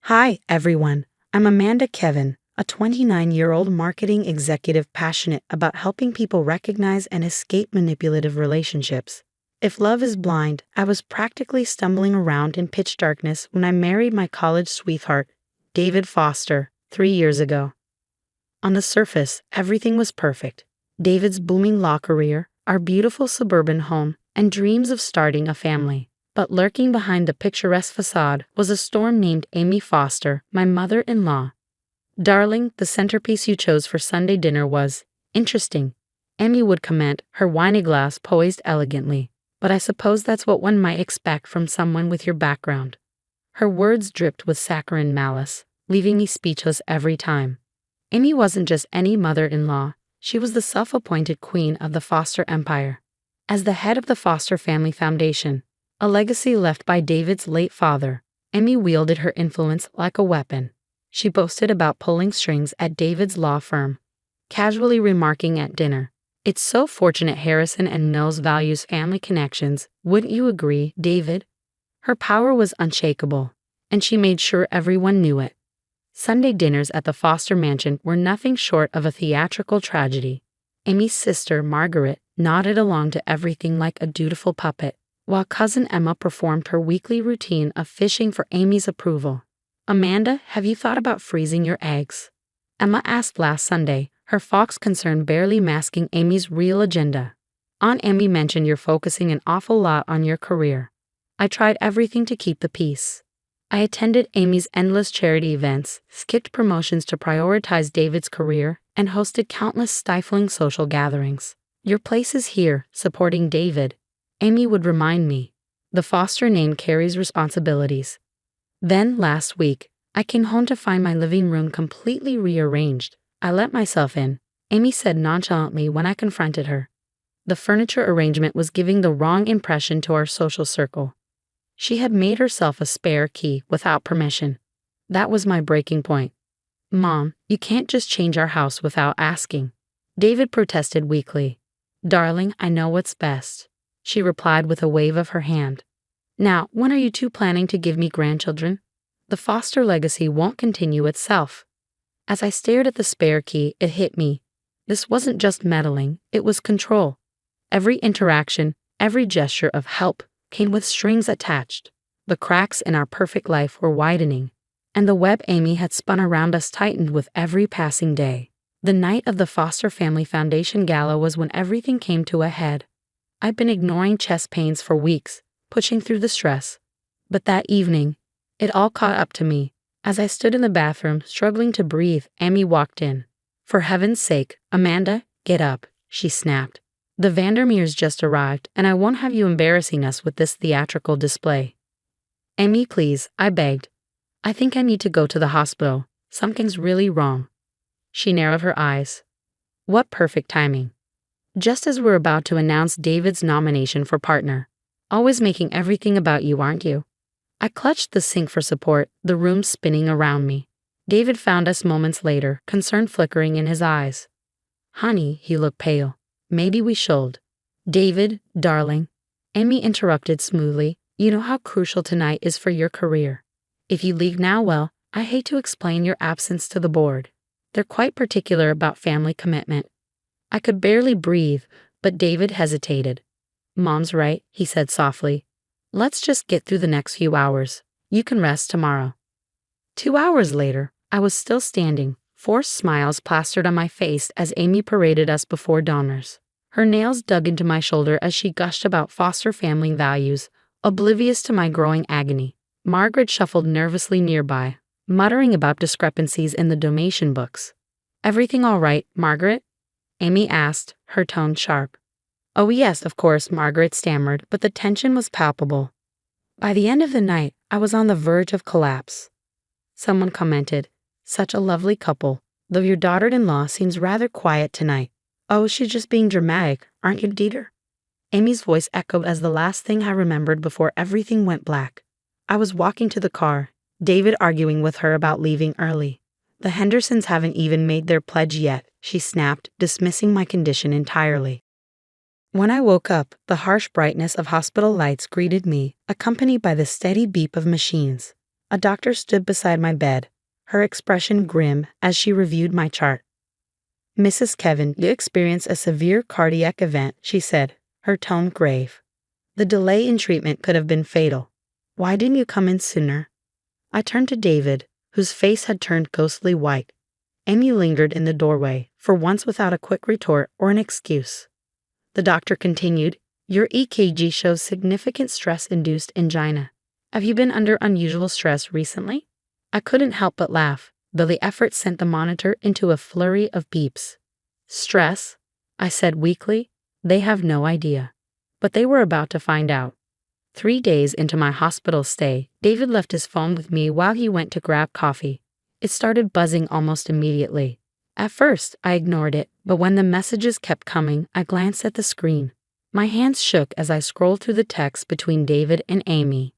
Hi, everyone. I'm Amanda Kevin, a 29-year-old marketing executive passionate about helping people recognize and escape manipulative relationships. If love is blind, I was practically stumbling around in pitch darkness when I married my college sweetheart, David Foster, 3 years ago. On the surface, everything was perfect. David's booming law career, our beautiful suburban home, and dreams of starting a family. But lurking behind the picturesque facade was a storm named Amy Foster, my mother-in-law. Darling, the centerpiece you chose for Sunday dinner was interesting, Amy would comment, her wine glass poised elegantly. But I suppose that's what one might expect from someone with your background. Her words dripped with saccharine malice, leaving me speechless every time. Amy wasn't just any mother-in-law, she was the self-appointed queen of the Foster empire. As the head of the Foster Family Foundation, a legacy left by David's late father, Amy wielded her influence like a weapon. She boasted about pulling strings at David's law firm, casually remarking at dinner, "It's so fortunate Harrison and Mills values family connections, wouldn't you agree, David?" Her power was unshakable, and she made sure everyone knew it. Sunday dinners at the Foster mansion were nothing short of a theatrical tragedy. Amy's sister, Margaret, nodded along to everything like a dutiful puppet, while cousin Emma performed her weekly routine of fishing for Amy's approval. "Amanda, have you thought about freezing your eggs?" Emma asked last Sunday, her fox concern barely masking Amy's real agenda. "Aunt Amy mentioned you're focusing an awful lot on your career." I tried everything to keep the peace. I attended Amy's endless charity events, skipped promotions to prioritize David's career, and hosted countless stifling social gatherings. "Your place is here, supporting David," Amy would remind me. "The Foster name carries responsibilities." Then, last week, I came home to find my living room completely rearranged. "I let myself in," Amy said nonchalantly when I confronted her. The furniture arrangement was giving the wrong impression to our social circle. She had made herself a spare key without permission. That was my breaking point. "Mom, you can't just change our house without asking," David protested weakly. "Darling, I know what's best," she replied with a wave of her hand. "Now, when are you two planning to give me grandchildren? The Foster legacy won't continue itself." As I stared at the spare key, it hit me. This wasn't just meddling, it was control. Every interaction, every gesture of help came with strings attached. The cracks in our perfect life were widening, and the web Amy had spun around us tightened with every passing day. The night of the Foster Family Foundation Gala was when everything came to a head. I'd been ignoring chest pains for weeks, pushing through the stress. But that evening, it all caught up to me. As I stood in the bathroom, struggling to breathe, Amy walked in. "For heaven's sake, Amanda, get up," she snapped. "The Vandermeers just arrived, and I won't have you embarrassing us with this theatrical display." "Amy, please," I begged. "I think I need to go to the hospital. Something's really wrong." She narrowed her eyes. What perfect timing. Just as we're about to announce David's nomination for partner. "Always making everything about you, aren't you?" I clutched the sink for support, the room spinning around me. David found us moments later, concern flickering in his eyes. "Honey," he looked pale. "Maybe we should." "David, darling," Amy interrupted smoothly, "you know how crucial tonight is for your career. If you leave now, well, I hate to explain your absence to the board. They're quite particular about family commitment." I could barely breathe, but David hesitated. "Mom's right," he said softly. "Let's just get through the next few hours. You can rest tomorrow." 2 hours later, I was still standing, forced smiles plastered on my face as Amy paraded us before donors. Her nails dug into my shoulder as she gushed about Foster family values, oblivious to my growing agony. Margaret shuffled nervously nearby, muttering about discrepancies in the donation books. "Everything all right, Margaret?" Amy asked, her tone sharp. "Oh yes, of course," Margaret stammered, but the tension was palpable. By the end of the night, I was on the verge of collapse. Someone commented, "Such a lovely couple, though your daughter-in-law seems rather quiet tonight." "Oh, she's just being dramatic, aren't you, Dieter?" Amy's voice echoed as the last thing I remembered before everything went black. I was walking to the car, David arguing with her about leaving early. "The Hendersons haven't even made their pledge yet," she snapped, dismissing my condition entirely. When I woke up, the harsh brightness of hospital lights greeted me, accompanied by the steady beep of machines. A doctor stood beside my bed, her expression grim as she reviewed my chart. "Mrs. Kevin, you experienced a severe cardiac event," she said, her tone grave. "The delay in treatment could have been fatal. Why didn't you come in sooner?" I turned to David, whose face had turned ghostly white. Amy lingered in the doorway, for once without a quick retort or an excuse. The doctor continued, "Your EKG shows significant stress-induced angina. Have you been under unusual stress recently?" I couldn't help but laugh, though the effort sent the monitor into a flurry of beeps. "Stress?" I said weakly. "They have no idea." But they were about to find out. 3 days into my hospital stay, David left his phone with me while he went to grab coffee. It started buzzing almost immediately. At first, I ignored it, but when the messages kept coming, I glanced at the screen. My hands shook as I scrolled through the text between David and Amy.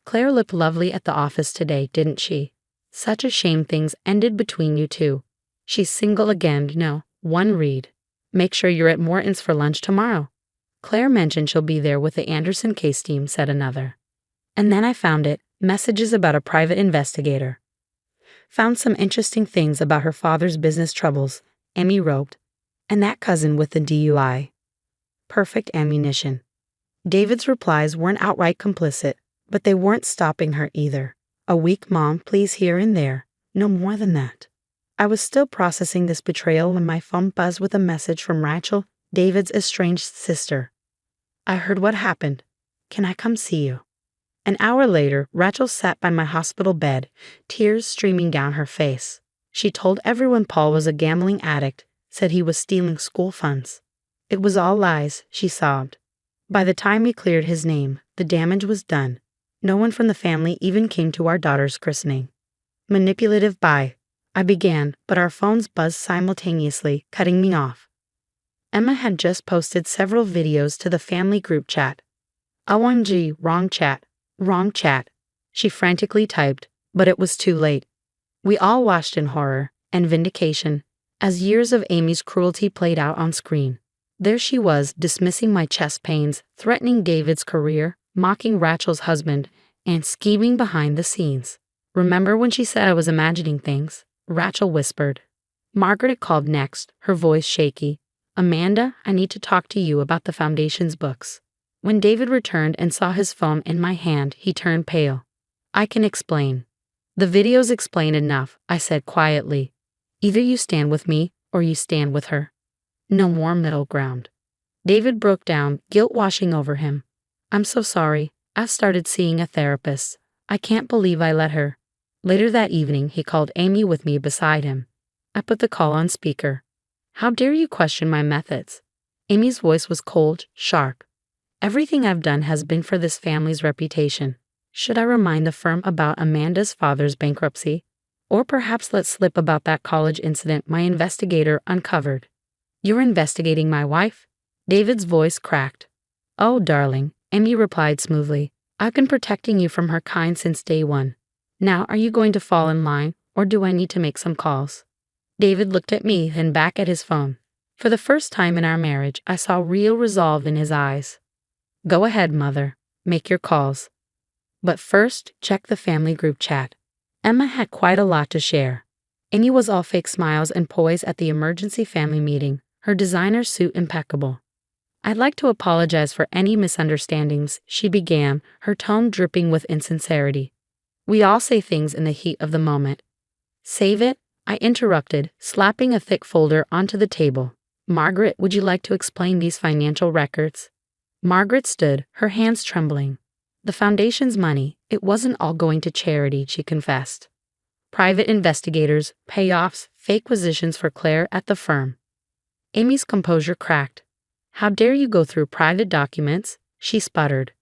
"Claire looked lovely at the office today, didn't she? Such a shame things ended between you two. She's single again, no, one read. Make sure you're at Morton's for lunch tomorrow. Claire mentioned she'll be there with the Anderson case team," said another. And then I found it, messages about a private investigator. "Found some interesting things about her father's business troubles," Amy wrote. "And that cousin with the DUI. Perfect ammunition." David's replies weren't outright complicit, but they weren't stopping her either. A weak mom, please, here and there. No more than that. I was still processing this betrayal when my phone buzzed with a message from Rachel, David's estranged sister. "I heard what happened. Can I come see you?" An hour later, Rachel sat by my hospital bed, tears streaming down her face. She told everyone Paul was a gambling addict, said he was stealing school funds. "It was all lies," she sobbed. "By the time we cleared his name, the damage was done. No one from the family even came to our daughter's christening." "Manipulative by," I began, but our phones buzzed simultaneously, cutting me off. Emma had just posted several videos to the family group chat. "OMG, wrong chat, wrong chat," she frantically typed, but it was too late. We all watched in horror and vindication as years of Amy's cruelty played out on screen. There she was, dismissing my chest pains, threatening David's career, mocking Rachel's husband, and scheming behind the scenes. "Remember when she said I was imagining things?" Rachel whispered. Margaret called next, her voice shaky. "Amanda, I need to talk to you about the Foundation's books." When David returned and saw his phone in my hand, he turned pale. "I can explain." "The videos explain enough," I said quietly. "Either you stand with me, or you stand with her. No more middle ground." David broke down, guilt washing over him. "I'm so sorry. I started seeing a therapist. I can't believe I let her." Later that evening, he called Amy with me beside him. I put the call on speaker. "How dare you question my methods?" Amy's voice was cold, sharp. "Everything I've done has been for this family's reputation. Should I remind the firm about Amanda's father's bankruptcy? Or perhaps let slip about that college incident my investigator uncovered?" "You're investigating my wife?" David's voice cracked. "Oh, darling," Amy replied smoothly. "I've been protecting you from her kind since day one. Now, are you going to fall in line, or do I need to make some calls?" David looked at me, then back at his phone. For the first time in our marriage, I saw real resolve in his eyes. "Go ahead, mother. Make your calls. But first, check the family group chat." Emma had quite a lot to share. Amy was all fake smiles and poise at the emergency family meeting, her designer suit impeccable. "I'd like to apologize for any misunderstandings," she began, her tone dripping with insincerity. "We all say things in the heat of the moment." "Save it," I interrupted, slapping a thick folder onto the table. "Margaret, would you like to explain these financial records?" Margaret stood, her hands trembling. "The Foundation's money, it wasn't all going to charity," she confessed. "Private investigators, payoffs, fake positions for Claire at the firm." Amy's composure cracked. "How dare you go through private documents?" she sputtered.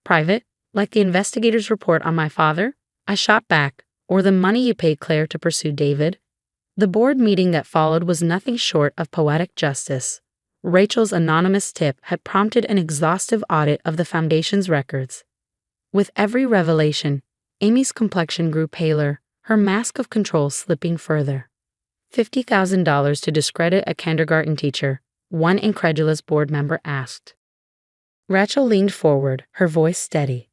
"Private? Like the investigator's report on my father?" I shot back. "Or the money you paid Claire to pursue David?" The board meeting that followed was nothing short of poetic justice. Rachel's anonymous tip had prompted an exhaustive audit of the Foundation's records. With every revelation, Amy's complexion grew paler, her mask of control slipping further. $50,000 to discredit a kindergarten teacher, one incredulous board member asked. Rachel leaned forward, her voice steady.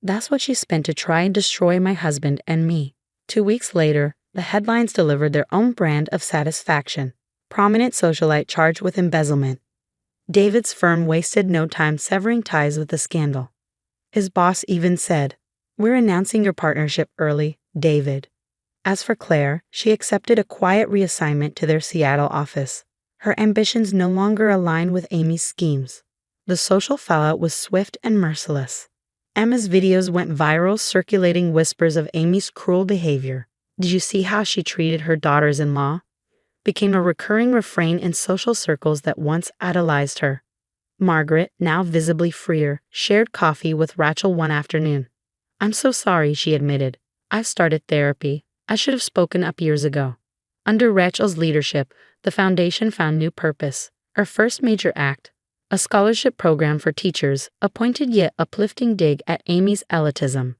That's what she spent to try and destroy my husband and me. 2 weeks later, the headlines delivered their own brand of satisfaction. Prominent socialite charged with embezzlement. David's firm wasted no time severing ties with the scandal. His boss even said, "We're announcing your partnership early, David." As for Claire, she accepted a quiet reassignment to their Seattle office. Her ambitions no longer aligned with Amy's schemes. The social fallout was swift and merciless. Emma's videos went viral, circulating whispers of Amy's cruel behavior. "Did you see how she treated her daughters-in-law?" became a recurring refrain in social circles that once idolized her. Margaret, now visibly freer, shared coffee with Rachel one afternoon. "I'm so sorry," she admitted. "I've started therapy. I should have spoken up years ago." Under Rachel's leadership, the foundation found new purpose. Her first major act, a scholarship program for teachers, a pointed yet uplifting dig at Amy's elitism.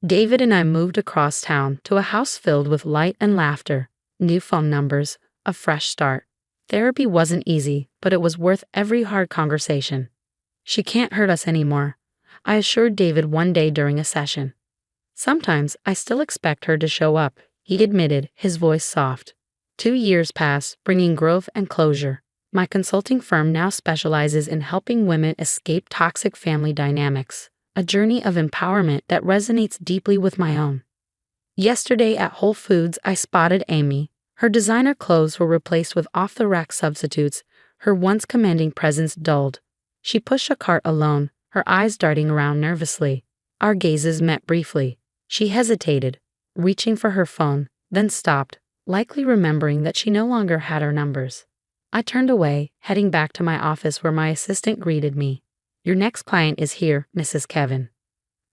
David and I moved across town to a house filled with light and laughter, new phone numbers, a fresh start. Therapy wasn't easy, but it was worth every hard conversation. "She can't hurt us anymore," I assured David one day during a session. "Sometimes I still expect her to show up," he admitted, his voice soft. 2 years passed, bringing growth and closure. My consulting firm now specializes in helping women escape toxic family dynamics, a journey of empowerment that resonates deeply with my own. Yesterday at Whole Foods, I spotted Amy. Her designer clothes were replaced with off-the-rack substitutes, her once commanding presence dulled. She pushed a cart alone, her eyes darting around nervously. Our gazes met briefly. She hesitated, reaching for her phone, then stopped, likely remembering that she no longer had our numbers. I turned away, heading back to my office where my assistant greeted me. "Your next client is here, Mrs. Kevin."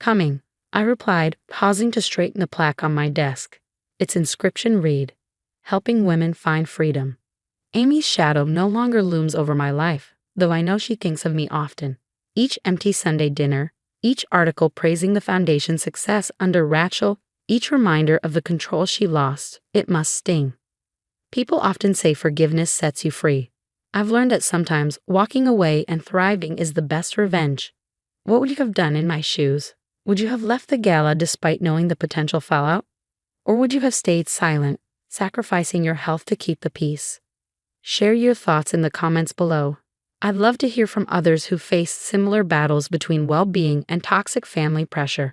"Coming," I replied, pausing to straighten the plaque on my desk. Its inscription read, "Helping women find freedom." Amy's shadow no longer looms over my life, though I know she thinks of me often. Each empty Sunday dinner, each article praising the foundation's success under Rachel, each reminder of the control she lost, it must sting. People often say forgiveness sets you free. I've learned that sometimes walking away and thriving is the best revenge. What would you have done in my shoes? Would you have left the gala despite knowing the potential fallout? Or would you have stayed silent, sacrificing your health to keep the peace? Share your thoughts in the comments below. I'd love to hear from others who face similar battles between well-being and toxic family pressure.